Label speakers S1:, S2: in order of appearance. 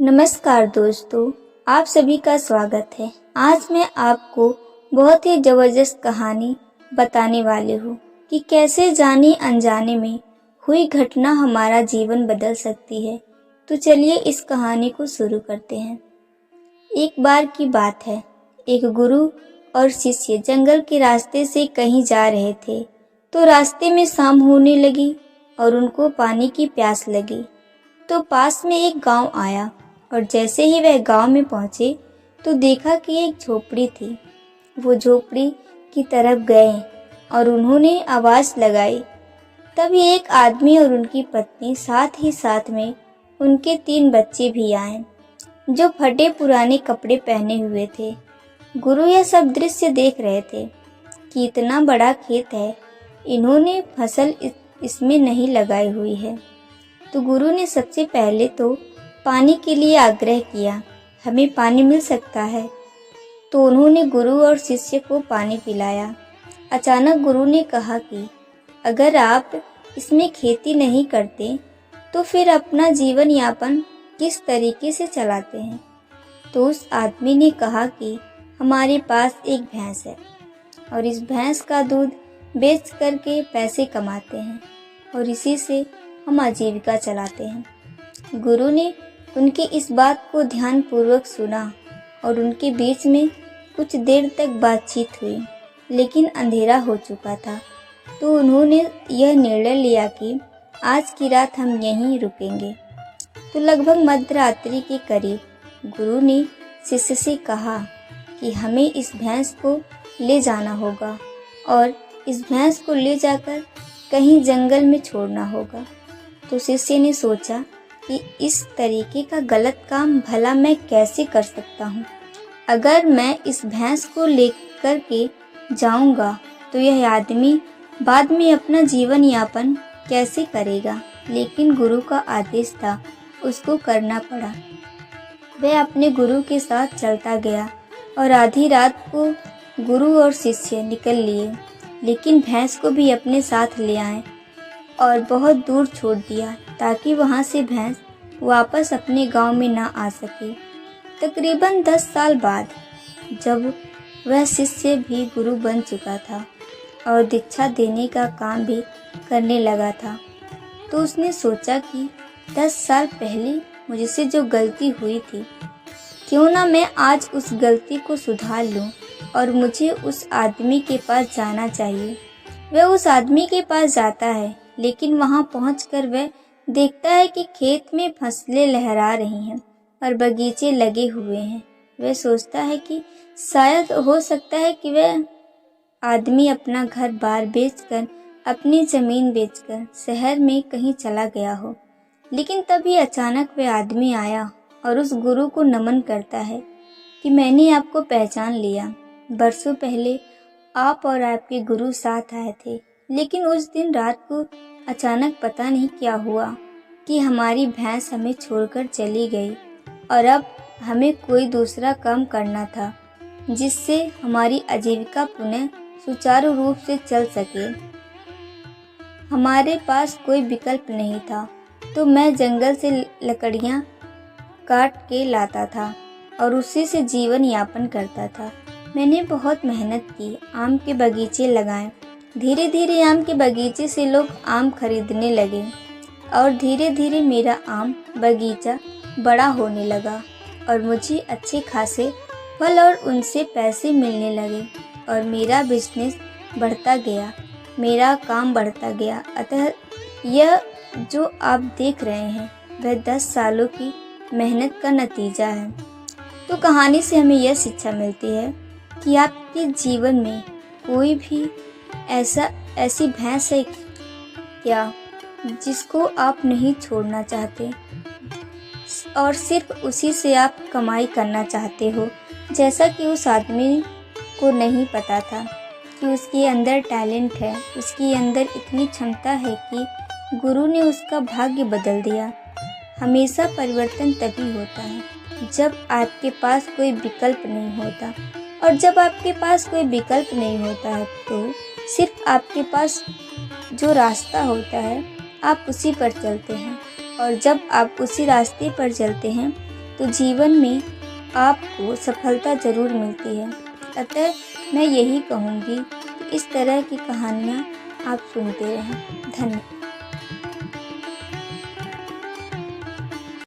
S1: नमस्कार दोस्तों, आप सभी का स्वागत है। आज मैं आपको बहुत ही ज़बरदस्त कहानी बताने वाली हूँ कि कैसे जाने अनजाने में हुई घटना हमारा जीवन बदल सकती है। तो चलिए इस कहानी को शुरू करते हैं। एक बार की बात है, एक गुरु और शिष्य जंगल के रास्ते से कहीं जा रहे थे। तो रास्ते में शाम होने लगी और उनको पानी की प्यास लगी। तो पास में एक गांव आया और जैसे ही वह गांव में पहुंचे तो देखा कि एक झोपड़ी थी। वो झोपड़ी की तरफ गए और उन्होंने आवाज़ लगाई। तभी एक आदमी और उनकी पत्नी, साथ ही साथ में उनके 3 बच्चे भी आए, जो फटे पुराने कपड़े पहने हुए थे। गुरु यह सब दृश्य देख रहे थे कि इतना बड़ा खेत है, इन्होंने फसल इसमें नहीं लगाई हुई है। तो गुरु ने सबसे पहले तो पानी के लिए आग्रह किया, हमें पानी मिल सकता है? तो उन्होंने गुरु और शिष्य को पानी पिलाया। अचानक गुरु ने कहा कि अगर आप इसमें खेती नहीं करते तो फिर अपना जीवन यापन किस तरीके से चलाते हैं? तो उस आदमी ने कहा कि हमारे पास एक भैंस है और इस भैंस का दूध बेच करके पैसे कमाते हैं और इसी से हम आजीविका चलाते हैं। गुरु ने उनकी इस बात को ध्यानपूर्वक सुना और उनके बीच में कुछ देर तक बातचीत हुई, लेकिन अंधेरा हो चुका था। तो उन्होंने यह निर्णय लिया कि आज की रात हम यहीं रुकेंगे। तो लगभग मध्यरात्रि के करीब गुरु ने शिष्य से कहा कि हमें इस भैंस को ले जाना होगा और इस भैंस को ले जाकर कहीं जंगल में छोड़ना होगा। तो शिष्य ने सोचा कि इस तरीके का गलत काम भला मैं कैसे कर सकता हूँ। अगर मैं इस भैंस को लेकर के जाऊँगा तो यह आदमी बाद में अपना जीवन यापन कैसे करेगा। लेकिन गुरु का आदेश था, उसको करना पड़ा। वह अपने गुरु के साथ चलता गया और आधी रात को गुरु और शिष्य निकल लिए, लेकिन भैंस को भी अपने साथ ले आए और बहुत दूर छोड़ दिया ताकि वहाँ से भैंस वापस अपने गांव में ना आ सके। तकरीबन 10 साल बाद जब वह शिष्य भी गुरु बन चुका था और दीक्षा देने का काम भी करने लगा था, तो उसने सोचा कि 10 साल पहले मुझसे जो गलती हुई थी, क्यों ना मैं आज उस गलती को सुधार लूं और मुझे उस आदमी के पास जाना चाहिए। वह उस आदमी के पास जाता है, लेकिन वहां पहुंचकर वह देखता है कि खेत में फसलें लहरा रही हैं और बगीचे लगे हुए हैं। वह सोचता है कि शायद हो सकता है कि वह आदमी अपना घर बार बेचकर, अपनी ज़मीन बेचकर शहर में कहीं चला गया हो। लेकिन तभी अचानक वह आदमी आया और उस गुरु को नमन करता है कि मैंने आपको पहचान लिया। बरसों पहले आप और आपके गुरु साथ आए थे, लेकिन उस दिन रात को अचानक पता नहीं क्या हुआ कि हमारी भैंस हमें छोड़कर चली गई और अब हमें कोई दूसरा काम करना था जिससे हमारी आजीविका पुनः सुचारू रूप से चल सके। हमारे पास कोई विकल्प नहीं था, तो मैं जंगल से लकड़ियाँ काट के लाता था और उसी से जीवन यापन करता था। मैंने बहुत मेहनत की, आम के बगीचे लगाए। धीरे धीरे आम के बगीचे से लोग आम खरीदने लगे और धीरे धीरे मेरा आम बगीचा बड़ा होने लगा और मुझे अच्छे खासे फल और उनसे पैसे मिलने लगे और मेरा बिजनेस बढ़ता गया, मेरा काम बढ़ता गया। अतः यह जो आप देख रहे हैं वह 10 सालों की मेहनत का नतीजा है। तो कहानी से हमें यह शिक्षा मिलती है कि आपके जीवन में कोई भी ऐसी भैंस है क्या जिसको आप नहीं छोड़ना चाहते और सिर्फ उसी से आप कमाई करना चाहते हो, जैसा कि उस आदमी को नहीं पता था कि उसके अंदर टैलेंट है, उसके अंदर इतनी क्षमता है कि गुरु ने उसका भाग्य बदल दिया। हमेशा परिवर्तन तभी होता है जब आपके पास कोई विकल्प नहीं होता, और जब आपके पास कोई विकल्प नहीं होता है तो सिर्फ आपके पास जो रास्ता होता है आप उसी पर चलते हैं, और जब आप उसी रास्ते पर चलते हैं तो जीवन में आपको सफलता ज़रूर मिलती है। अतः मैं यही कहूँगी कि इस तरह की कहानियाँ आप सुनते रहें। धन्यवाद।